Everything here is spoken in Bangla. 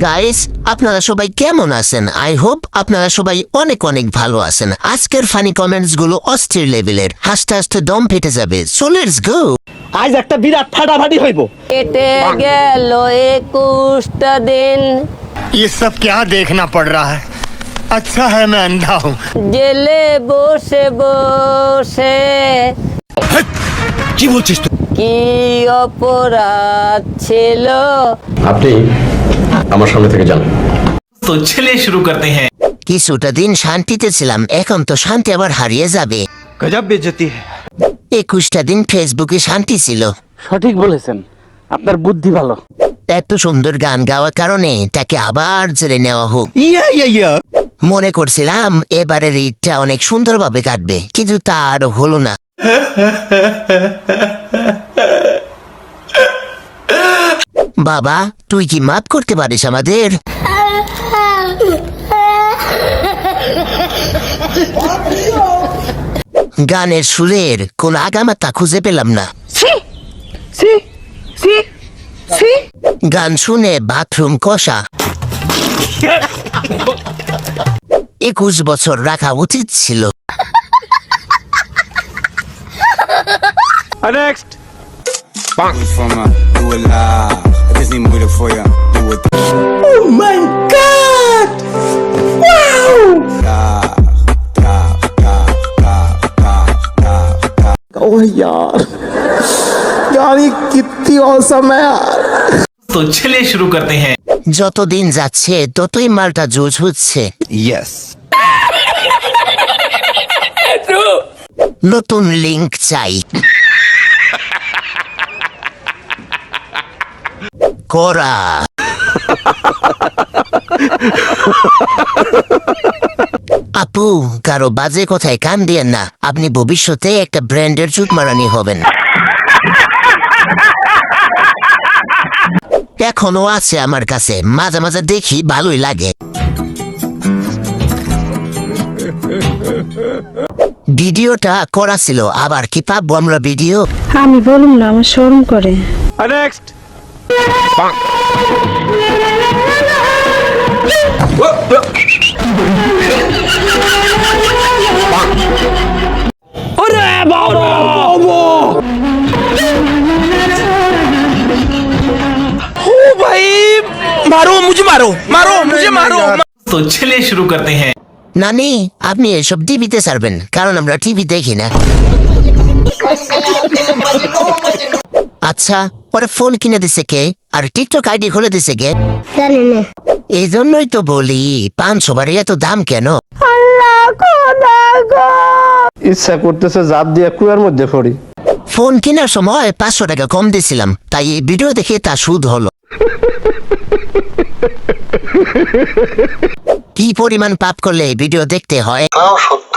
গাইস, আপনারা সবাই কেমন আছেন? আই হোপ আপনারা সবাই অনেক অনেক ভালো আছেন। আজকের ফানি কমেন্টস গুলো অস্থির লেভেলের, হাসতে হাসতে দম ফেটে যাবে। So let's go. আজ একটা বিরাট ফাটাফাটি হইব। কেটে গেল 21টা দিন, ये सब क्या देखना पड़ रहा है? अच्छा है मैं अंधा हूँ। জেলে বসে বসে কি বলছিস তুই? কি অপরাধ ছিল। আপনি আমার সামনে থেকে যান। तो चलिए शुरू करते हैं। কিছুটা দিন শান্তিতে ছিলাম, এখন তো শান্তি আবার হারিয়ে যাবে। গজব বেজতি। 21টা দিন ফেসবুকে শান্তি ছিল। সঠিক বলেছেন, আপনার বুদ্ধি ভালো। এত সুন্দর গান গাওয়ার কারণে তাকে আবার জেলে নেওয়া হোক। মনে করছিলাম এবারের ঈদটা অনেক সুন্দরভাবে কাটবে, কিন্তু তা আর হলো না। বাবা, তুই কি মাফ করতে পারিস আমাদের? গানের সুরের কোন আগামাতা খুঁজে পেলাম না। গান শুনে বাথরুম কষা। 21 বছর রাখা উচিত ছিল। Next. From do it live. I just need more for you. Do it. Oh my god! Wow! Oh यार, यार ये कितनी औसम है यार। तो चलिए शुरू करते हैं। যতদিন যাচ্ছে ততই মালটা জোজ হচ্ছে। Yes. নতুন লিংক চাই। করা আপু, কারো বাজে কথায় কান দিয়েন না। আপনি ভবিষ্যতে একটা ব্র্যান্ডের চুট মারানি হবেন। এখনো আছে আমার কাছে, মাঝে মাঝে দেখি, ভালোই লাগে। ভিডিওটা করা ছিল, আবার কি পাবো আমরা ভিডিও? আমি বলুম না, আমার শরম করে। নেক্সট। ওরে বাবা! ও ভাই, মারো মুঝে, মারো মারো মুঝে, মারো। तो चलिए शुरू करते हैं। নানি, আপনি এসব টিভিতে ছাড়বেন, কারণ আমরা টিভি দেখি না। আচ্ছা, ওরা ফোন কিনে দিছে কে? আর টিকটক আইডি খুলে দিছে কে? এই জন্যই তো বলি 500 বারে এত দাম কেন? ইচ্ছা করতেছে জাপ দিয়ে কুয়ার মধ্যে পড়ি। ফোন কেনার সময় 500 টাকা কম দিয়েছিলাম, তাই এই ভিডিও দেখে তা সুদ হলো। কি পরিমাণ পাপ করলে এই ভিডিও দেখতে হয়? সত্য।